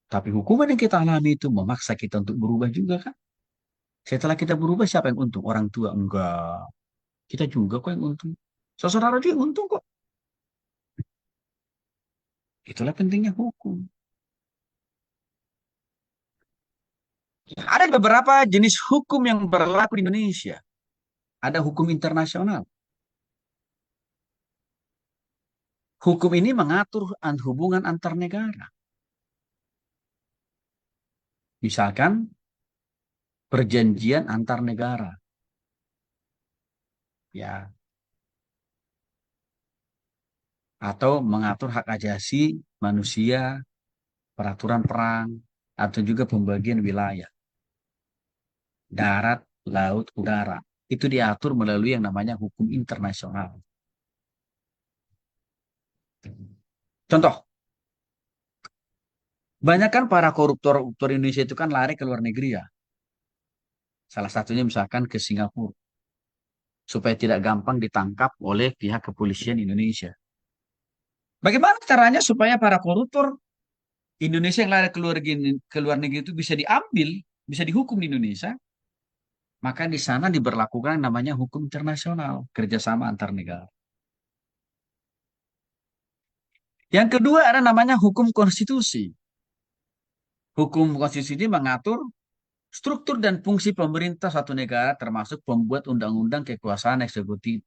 Tapi hukuman yang kita alami itu memaksa kita untuk berubah juga kan. Setelah kita berubah, siapa yang untung? Orang tua enggak. Kita juga kok yang untung. Saudara dia untung kok. Itulah pentingnya hukum. Ada beberapa jenis hukum yang berlaku di Indonesia. Ada hukum internasional. Hukum ini mengatur hubungan antar negara. Misalkan perjanjian antar negara. Ya, atau mengatur hak asasi manusia, peraturan perang, atau juga pembagian wilayah, darat, laut, udara. Itu diatur melalui yang namanya hukum internasional. Contoh, banyak kan para koruptor-koruptor Indonesia itu kan lari ke luar negeri ya. Salah satunya misalkan ke Singapura, supaya tidak gampang ditangkap oleh pihak kepolisian Indonesia. Bagaimana caranya supaya para koruptor Indonesia yang lari ke luar negeri itu bisa diambil, bisa dihukum di Indonesia? Maka di sana diberlakukan namanya hukum internasional, kerjasama antar negara. Yang kedua ada namanya hukum konstitusi. Hukum konstitusi ini mengatur struktur dan fungsi pemerintah suatu negara termasuk pembuat undang-undang kekuasaan eksekutif.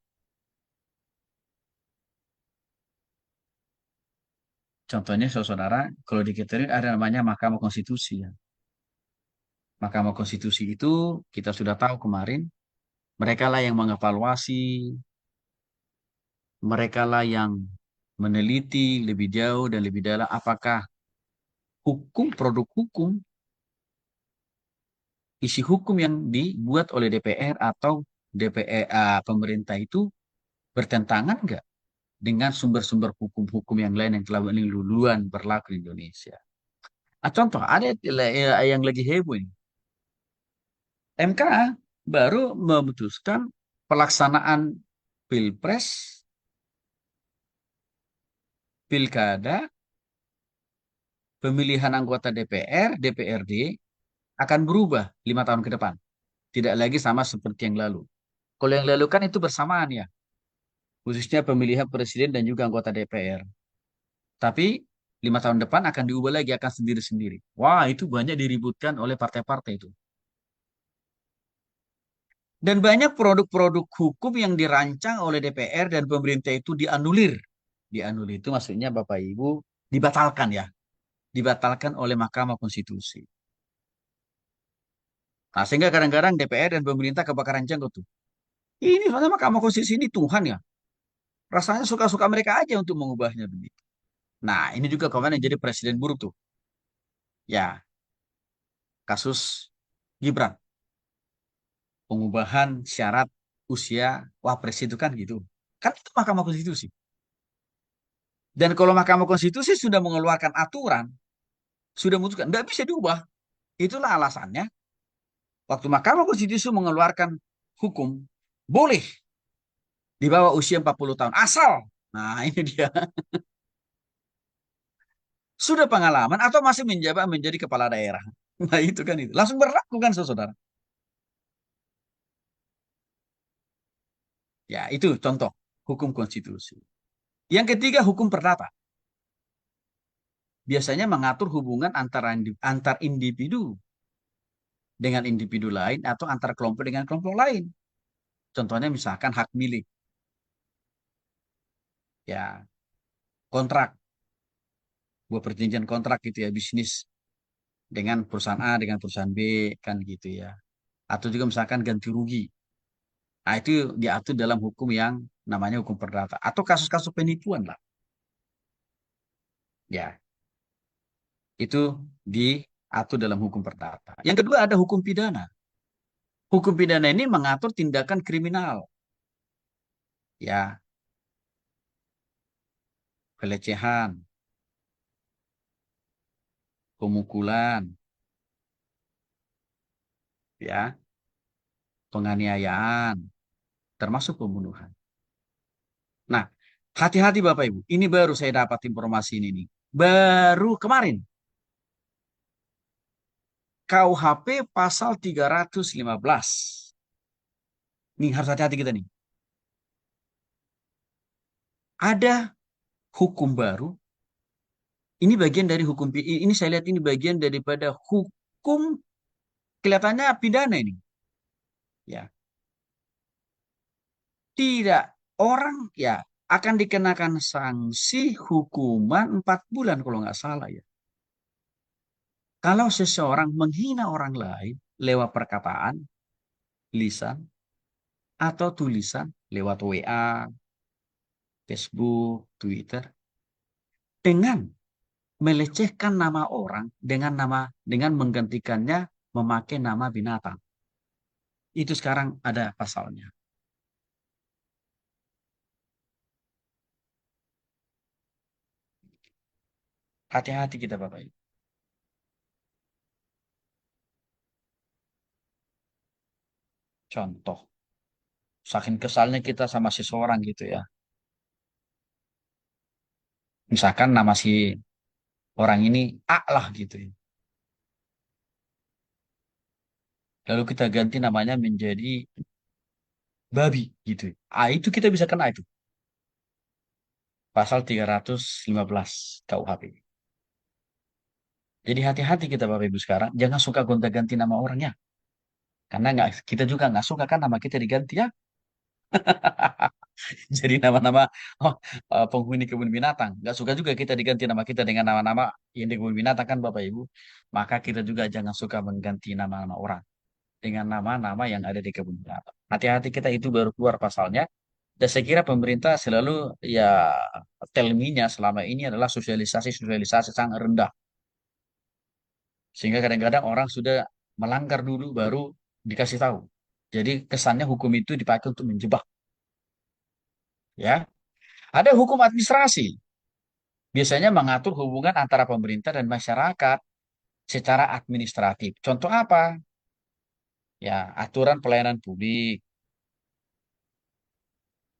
Contohnya, saudara, kalau di kita ini ada namanya Mahkamah Konstitusi. Ya. Mahkamah Konstitusi itu kita sudah tahu kemarin, mereka lah yang mengevaluasi, mereka lah yang meneliti lebih jauh dan lebih dalam apakah produk hukum, isi hukum yang dibuat oleh DPR atau DPR pemerintah itu bertentangan nggak dengan sumber-sumber hukum-hukum yang lain yang telah duluan berlaku di Indonesia. Contoh, ada yang lagi heboh ini. MK baru memutuskan pelaksanaan pilpres, pilkada, pemilihan anggota DPR, DPRD akan berubah 5 tahun ke depan. Tidak lagi sama seperti yang lalu. Kalau yang lalu kan itu bersamaan ya, khususnya pemilihan presiden dan juga anggota DPR. Tapi 5 tahun depan akan diubah lagi, akan sendiri-sendiri. Wah, itu banyak diributkan oleh partai-partai itu. Dan banyak produk-produk hukum yang dirancang oleh DPR dan pemerintah itu dianulir. Dianulir itu maksudnya Bapak Ibu dibatalkan ya. Dibatalkan oleh Mahkamah Konstitusi. Nah, sehingga kadang-kadang DPR dan pemerintah kebakaran jenggot tuh. Ini soalnya Mahkamah Konstitusi ini Tuhan ya. Rasanya suka-suka mereka aja untuk mengubahnya begitu. Nah, ini juga kemarin yang jadi presiden buruk tuh. Ya, kasus Gibran. Pengubahan syarat usia wapres itu kan gitu. Kan itu Mahkamah Konstitusi. Dan kalau Mahkamah Konstitusi sudah mengeluarkan aturan, sudah memutuskan, tidak bisa diubah. Itulah alasannya, waktu Mahkamah Konstitusi mengeluarkan hukum, boleh di bawah usia 40 tahun. Asal, nah ini dia, sudah pengalaman atau masih menjabat menjadi kepala daerah. Nah itu kan itu. Langsung berlaku kan saudara. Ya itu contoh hukum konstitusi. Yang ketiga hukum perdata. Biasanya mengatur hubungan antar individu dengan individu lain atau antar kelompok dengan kelompok lain. Contohnya misalkan hak milik, ya kontrak, buat perjanjian kontrak gitu ya, bisnis dengan perusahaan A dengan perusahaan B kan gitu ya. Atau juga misalkan ganti rugi. Nah, itu diatur dalam hukum yang namanya hukum perdata atau kasus-kasus penipuan lah. Ya, itu diatur dalam hukum perdata. Yang kedua ada hukum pidana. Hukum pidana ini mengatur tindakan kriminal. Ya, pelecehan, pemukulan, ya, penganiayaan, termasuk pembunuhan. Nah, hati-hati Bapak Ibu. Ini baru saya dapat informasi ini nih. Baru kemarin. KUHP pasal 315. Nih harus hati-hati kita nih. Ada hukum baru. Ini bagian dari hukum. Ini saya lihat ini bagian daripada hukum kelihatannya pidana ini. Ya, tidak orang ya akan dikenakan sanksi hukuman 4 bulan kalau nggak salah ya. Kalau seseorang menghina orang lain lewat perkataan, lisan, atau tulisan lewat WA, Facebook, Twitter, dengan melecehkan nama orang dengan menggantikannya memakai nama binatang. Itu sekarang ada pasalnya. Hati-hati kita Bapak Ibu. Contoh, saking kesalnya kita sama seseorang gitu ya. Misalkan nama si orang ini A lah gitu ya. Lalu kita ganti namanya menjadi babi gitu ya. Ah, itu kita bisa kena itu. Pasal 315 KUHP. Jadi hati-hati kita Bapak Ibu sekarang. Jangan suka gonta-ganti nama orangnya. Karena nggak, kita juga nggak suka kan nama kita diganti ya. Jadi nama-nama oh, penghuni kebun binatang. Nggak suka juga kita diganti nama kita dengan nama-nama yang di kebun binatang kan Bapak Ibu. Maka kita juga jangan suka mengganti nama-nama orang dengan nama-nama yang ada di kebun binatang. Hati-hati kita itu baru keluar pasalnya. Dan saya kira pemerintah selalu ya telminya selama ini adalah sosialisasi-sosialisasi sangat rendah. Sehingga kadang-kadang orang sudah melanggar dulu baru dikasih tahu. Jadi kesannya hukum itu dipakai untuk menjebak. Ya, ada hukum administrasi. Biasanya mengatur hubungan antara pemerintah dan masyarakat secara administratif. Contoh apa? Ya, aturan pelayanan publik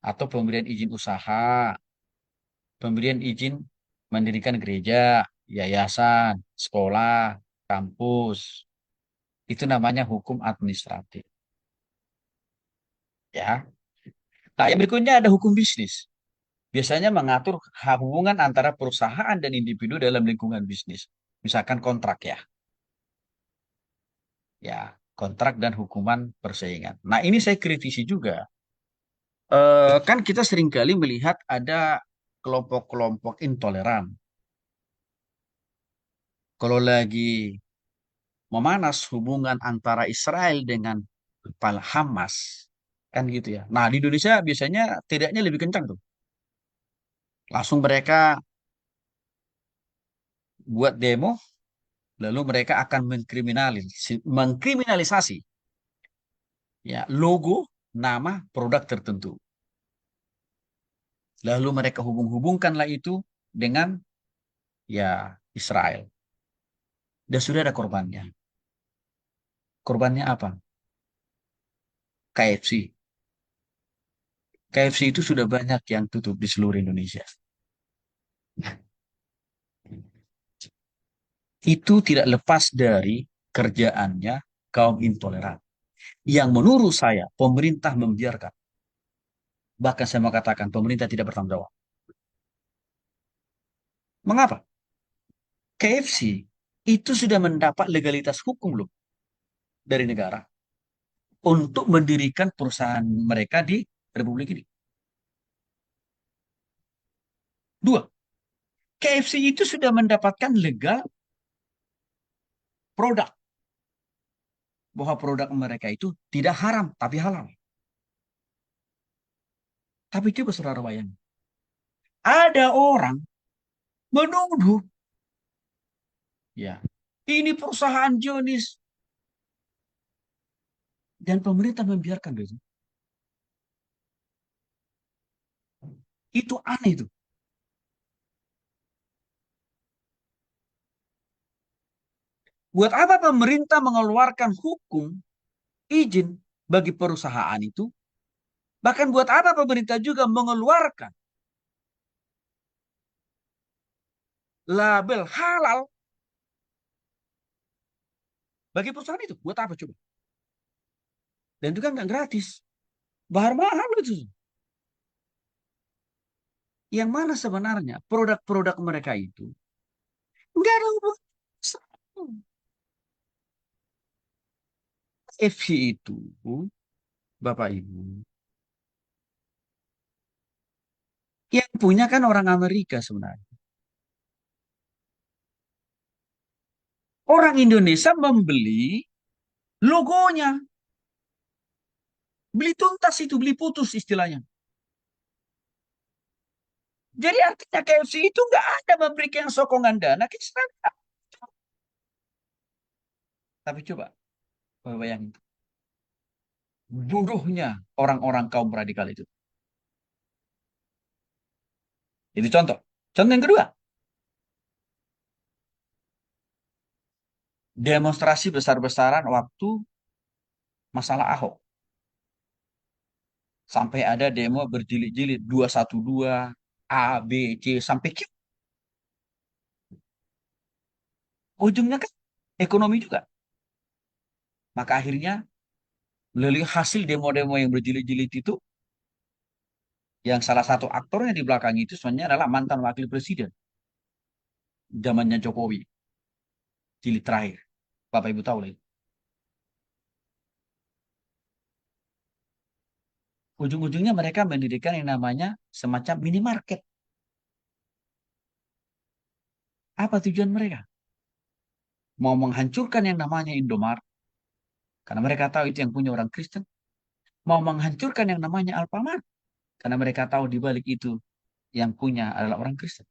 atau pemberian izin usaha, pemberian izin mendirikan gereja, yayasan, sekolah, kampus. Itu namanya hukum administratif. Ya. Nah, yang berikutnya ada hukum bisnis. Biasanya mengatur hubungan antara perusahaan dan individu dalam lingkungan bisnis. Misalkan kontrak ya. Ya, kontrak dan hukuman persaingan. Nah, ini saya kritisi juga. Kan kita seringkali melihat ada kelompok-kelompok intoleran. Kalau lagi memanas hubungan antara Israel dengan Hamas, kan gitu ya. Nah, di Indonesia biasanya tidaknya lebih kencang tuh. Langsung mereka buat demo, lalu mereka akan mengkriminalisasi ya logo nama produk tertentu. Lalu mereka hubung-hubungkanlah itu dengan ya Israel. Dan sudah ada korbannya. Korbannya apa? KFC. KFC itu sudah banyak yang tutup di seluruh Indonesia. Itu tidak lepas dari kerjaannya kaum intoleran. Yang menurut saya pemerintah membiarkan. Bahkan saya mau katakan pemerintah tidak bertanggung jawab. Mengapa? KFC itu sudah mendapat legalitas hukum loh dari negara untuk mendirikan perusahaan mereka di Republik ini. Dua, KFC itu sudah mendapatkan legal produk bahwa produk mereka itu tidak haram tapi halal. Tapi coba saudara bayangkan, ada orang menuduh ya ini perusahaan Zionis dan pemerintah membiarkan itu. Itu aneh itu. Buat apa pemerintah mengeluarkan hukum izin bagi perusahaan itu? Bahkan buat apa pemerintah juga mengeluarkan label halal Bagi perusahaan itu, buat apa coba? Dan itu kan nggak gratis. Bahan mahal itu. Yang mana sebenarnya produk-produk mereka itu nggak ada hubungan. FC itu, Bapak Ibu, yang punya kan orang Amerika sebenarnya. Orang Indonesia membeli logonya. Beli tuntas itu, beli putus istilahnya. Jadi artinya KFC itu nggak ada memberikan sokongan dana ke Israel. Tapi coba, bayangin. Bodohnya orang-orang kaum radikal itu. Itu contoh. Contoh yang kedua, demonstrasi besar-besaran waktu masalah Ahok. Sampai ada demo berjilid-jilid 212, A, B, C, sampai Q. Ujungnya kan ekonomi juga. Maka akhirnya melalui hasil demo-demo yang berjilid-jilid itu, yang salah satu aktornya di belakang itu sebenarnya adalah mantan wakil presiden zamannya Jokowi, jilid terakhir. Bapak Ibu tahu lah. Ujung-ujungnya mereka mendirikan yang namanya semacam minimarket. Apa tujuan mereka? Mau menghancurkan yang namanya Indomaret, karena mereka tahu itu yang punya orang Kristen. Mau menghancurkan yang namanya Alfamart, karena mereka tahu di balik itu yang punya adalah orang Kristen.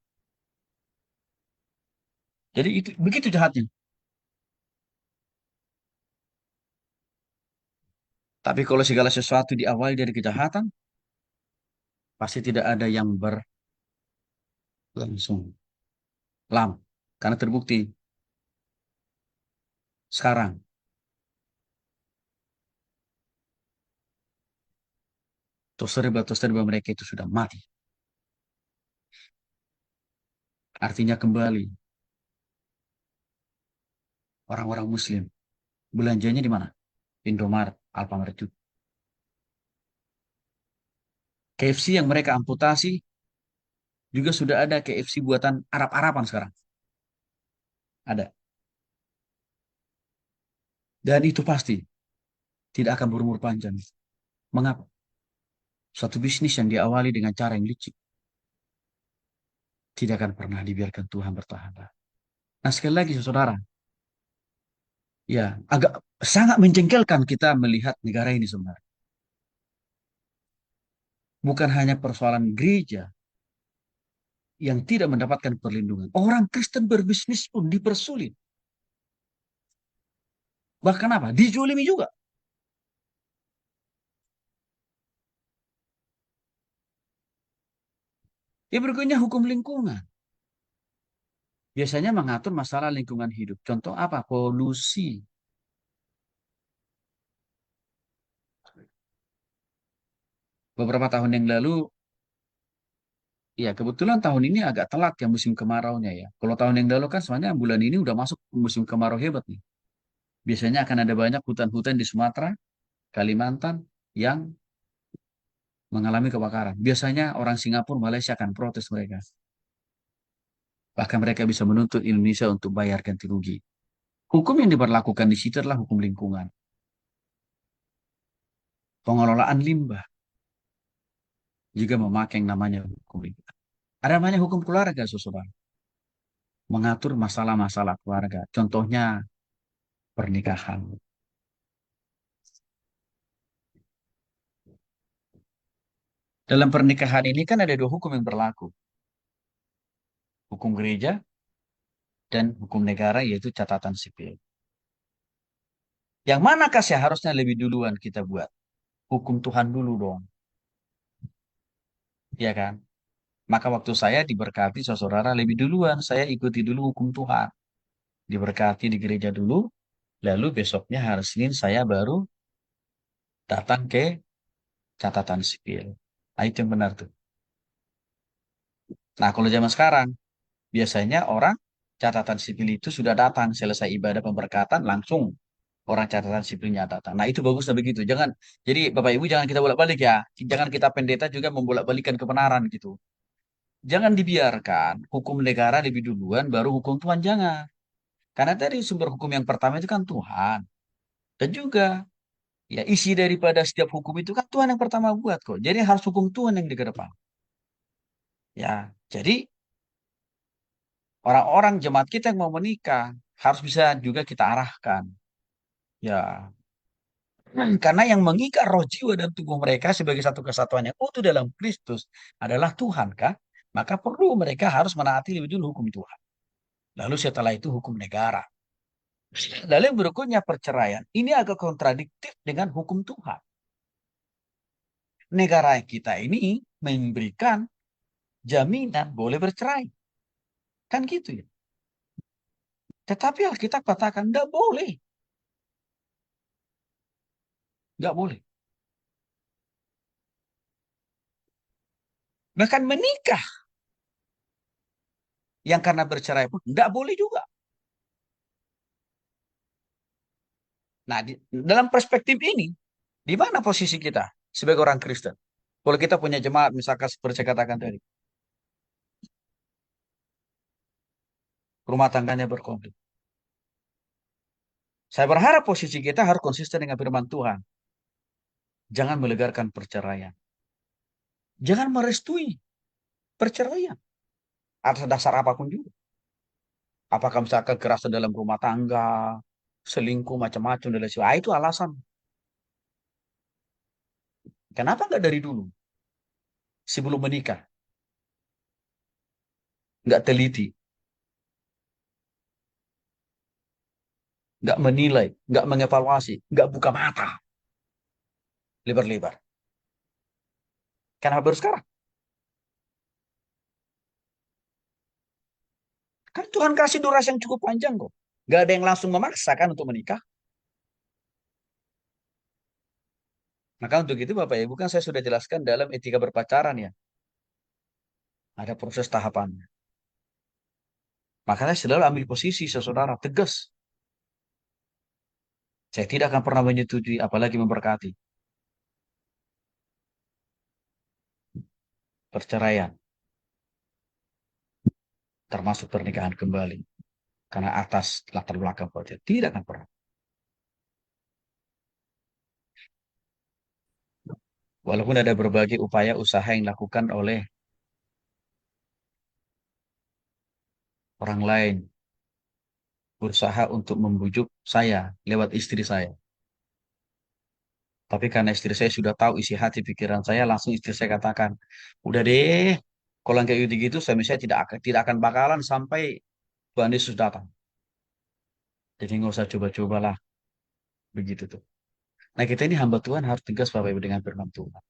Jadi itu begitu jahatnya. Tapi kalau segala sesuatu diawali dari kejahatan, pasti tidak ada yang berlangsung lama. Karena terbukti sekarang toserba mereka itu sudah mati. Artinya kembali orang-orang Muslim belanjanya di mana? Indomaret, Alfamart juga. KFC yang mereka amputasi juga sudah ada KFC buatan Arab-Araban sekarang. Ada. Dan itu pasti tidak akan berumur panjang. Mengapa? Suatu bisnis yang diawali dengan cara yang licik tidak akan pernah dibiarkan Tuhan bertahan. Nah, sekali lagi, saudara, ya agak sangat menjengkelkan kita melihat negara ini sebenarnya. Bukan hanya persoalan gereja yang tidak mendapatkan perlindungan. Orang Kristen berbisnis pun dipersulit. Bahkan apa? Dijolimi juga. Ya berikutnya hukum lingkungan. Biasanya mengatur masalah lingkungan hidup. Contoh apa? Polusi. Beberapa tahun yang lalu, ya kebetulan tahun ini agak telat ya musim kemaraunya ya. Kalau tahun yang lalu kan sebenarnya bulan ini udah masuk musim kemarau hebat nih. Biasanya akan ada banyak hutan-hutan di Sumatera, Kalimantan yang mengalami kebakaran. Biasanya orang Singapura, Malaysia akan protes mereka. Bahkan mereka bisa menuntut Indonesia untuk bayar ganti rugi. Hukum yang diberlakukan di situ adalah hukum lingkungan. Pengelolaan limbah juga memakai yang namanya hukum lingkungan. Ada namanya hukum keluarga, saudara. Mengatur masalah-masalah keluarga. Contohnya pernikahan. Dalam pernikahan ini kan ada dua hukum yang berlaku. Hukum gereja dan hukum negara yaitu catatan sipil. Yang manakah seharusnya lebih duluan kita buat? Hukum Tuhan dulu dong. Ya kan? Maka waktu saya diberkati saudara lebih duluan. Saya ikuti dulu hukum Tuhan. Diberkati di gereja dulu. Lalu besoknya hari Senin saya baru datang ke catatan sipil. Nah itu yang benar tuh. Nah kalau zaman sekarang, biasanya orang catatan sipil itu sudah datang selesai ibadah pemberkatan langsung. Orang catatan sipilnya datang. Nah, itu bagusnya begitu. Jangan, jadi Bapak Ibu jangan kita bolak-balik ya. Jangan kita pendeta juga membolak-balikan kebenaran gitu. Jangan dibiarkan hukum negara lebih duluan, baru hukum Tuhan jangan. Karena tadi sumber hukum yang pertama itu kan Tuhan. Dan juga ya isi daripada setiap hukum itu kan Tuhan yang pertama buat kok. Jadi harus hukum Tuhan yang di depan. Ya, jadi orang-orang jemaat kita yang mau menikah harus bisa juga kita arahkan. Ya, karena yang mengikat roh jiwa dan tubuh mereka sebagai satu kesatuan yang utuh dalam Kristus adalah Tuhan, kah? Maka perlu mereka harus menaati lebih dulu hukum Tuhan. Lalu setelah itu hukum negara. Lalu yang berikutnya perceraian. Ini agak kontradiktif dengan hukum Tuhan. Negara kita ini memberikan jaminan boleh bercerai. Kan gitu ya. Tetapi Alkitab katakan tidak boleh. Nggak boleh. Bahkan menikah yang karena bercerai pun nggak boleh juga. Nah, dalam perspektif ini, di mana posisi kita sebagai orang Kristen? Kalau kita punya jemaat, misalkan seperti saya katakan tadi, rumah tangganya berkonflik. Saya berharap posisi kita harus konsisten dengan firman Tuhan. Jangan melegarkan perceraian. Jangan merestui perceraian. Atas dasar apapun juga. Apakah misalkan kekerasan dalam rumah tangga, selingkuh, macam-macam, dan lain sebagainya. Itu alasan. Kenapa nggak dari dulu? Sebelum menikah. Nggak teliti. Nggak menilai. Nggak mengevaluasi. Nggak buka mata. Lebar-lebar. Kenapa baru sekarang? Kan Tuhan kasih durasi yang cukup panjang kok. Nggak ada yang langsung memaksakan untuk menikah. Maka untuk itu Bapak Ibu kan saya sudah jelaskan dalam etika berpacaran ya. Ada proses tahapannya. Makanya selalu ambil posisi saudara tegas. Saya tidak akan pernah menyetujui apalagi memberkati perceraian. Termasuk pernikahan kembali. Karena atas latar belakang saja. Tidak akan pernah. Walaupun ada berbagai upaya usaha yang dilakukan oleh orang lain. Berusaha untuk membujuk saya lewat istri saya. Tapi karena istri saya sudah tahu isi hati pikiran saya, langsung istri saya katakan, udah deh, kalau yang kayak gitu-gitu, saya tidak akan bakalan sampai Tuhan Yesus datang. Jadi nggak usah coba-cobalah begitu tuh. Nah kita ini hamba Tuhan harus tegas Bapak Ibu dengan firman Tuhan.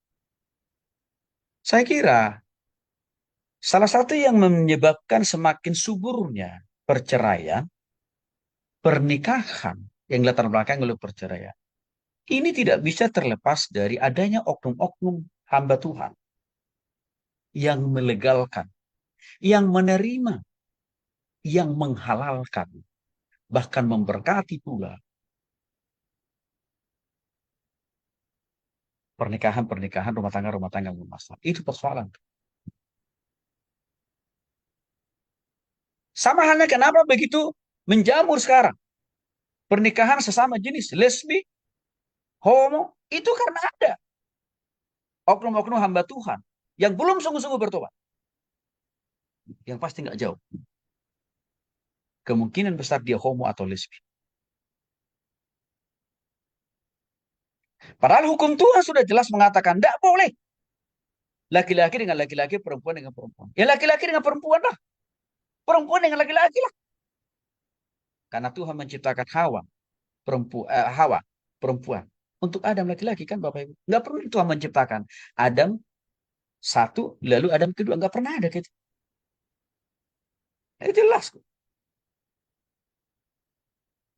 Saya kira salah satu yang menyebabkan semakin suburnya perceraian, pernikahan yang latar belakang oleh perceraian, ini tidak bisa terlepas dari adanya oknum-oknum hamba Tuhan yang melegalkan, yang menerima, yang menghalalkan, bahkan memberkati pula pernikahan rumah tangga yang bermasalah. Itu persoalan. Sama halnya kenapa begitu menjamur sekarang pernikahan sesama jenis, lesbi, homo, itu karena ada oknum-oknum hamba Tuhan yang belum sungguh-sungguh bertobat. Yang pasti nggak jauh. Kemungkinan besar dia homo atau lesbi. Padahal hukum Tuhan sudah jelas mengatakan tidak boleh laki-laki dengan laki-laki, perempuan dengan perempuan. Ya laki-laki dengan perempuan lah. Perempuan dengan laki-laki lah. Karena Tuhan menciptakan Hawa, perempuan. Untuk Adam laki-laki kan Bapak Ibu. Nggak perlu Tuhan menciptakan Adam satu, lalu Adam kedua. Nggak pernah ada gitu. Itu jelas.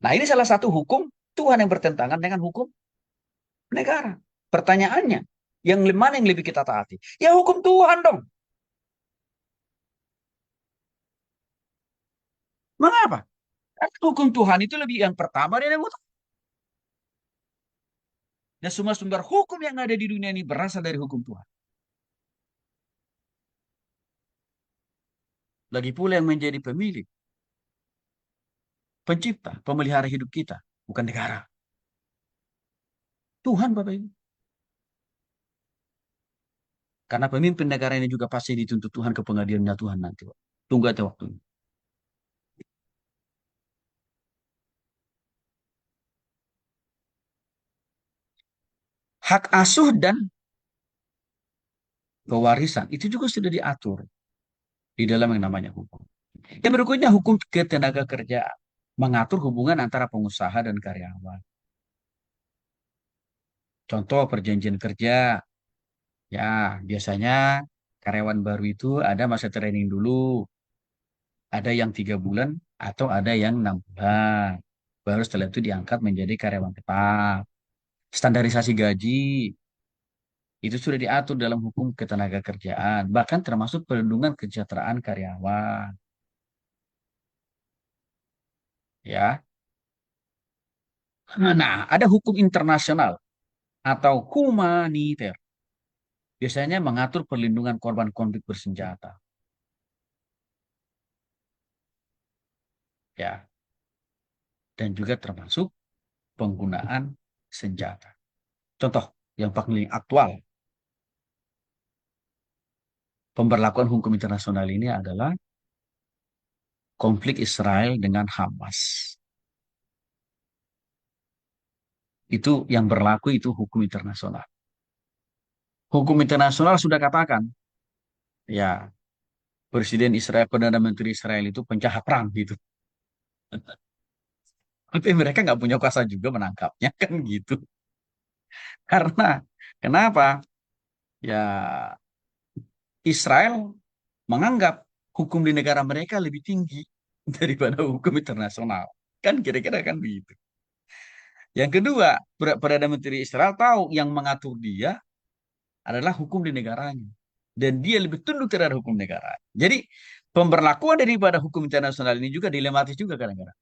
Nah ini salah satu hukum Tuhan yang bertentangan dengan hukum negara. Pertanyaannya, yang mana yang lebih kita taati? Ya hukum Tuhan dong. Mengapa? Karena hukum Tuhan itu lebih yang pertama dia yang utama. Dan semua sumber hukum yang ada di dunia ini berasal dari hukum Tuhan. Lagi pula yang menjadi pemilik, pencipta, pemelihara hidup kita, bukan negara. Tuhan, Bapak Ibu. Karena pemimpin negara ini juga pasti dituntut Tuhan ke pengadilannya Tuhan nanti, Pak. Tunggu aja waktunya. Hak asuh dan pewarisan itu juga sudah diatur di dalam yang namanya hukum. Yang berikutnya hukum ketenaga kerjaan. Mengatur hubungan antara pengusaha dan karyawan. Contoh perjanjian kerja. Ya, biasanya karyawan baru itu ada masa training dulu. Ada yang 3 bulan atau ada yang 6 bulan. Baru setelah itu diangkat menjadi karyawan tetap. Standarisasi gaji itu sudah diatur dalam hukum ketenaga kerjaan. Bahkan termasuk perlindungan kesejahteraan karyawan. Ya. Nah, ada hukum internasional atau humaniter. Biasanya mengatur perlindungan korban konflik bersenjata. Ya. Dan juga termasuk penggunaan senjata. Contoh yang paling aktual, pemberlakuan hukum internasional ini adalah konflik Israel dengan Hamas. Itu yang berlaku itu hukum internasional. Hukum internasional sudah katakan, ya Presiden Israel, Perdana Menteri Israel itu penjahat perang gitu. Tapi mereka nggak punya kuasa juga menangkapnya kan gitu. Karena kenapa? Ya Israel menganggap hukum di negara mereka lebih tinggi daripada hukum internasional. Kan kira-kira kan begitu. Yang kedua, Perdana Menteri Israel tahu yang mengatur dia adalah hukum di negaranya. Dan dia lebih tunduk terhadap hukum negara. Jadi pemberlakuan daripada hukum internasional ini juga dilematis juga kadang-kadang.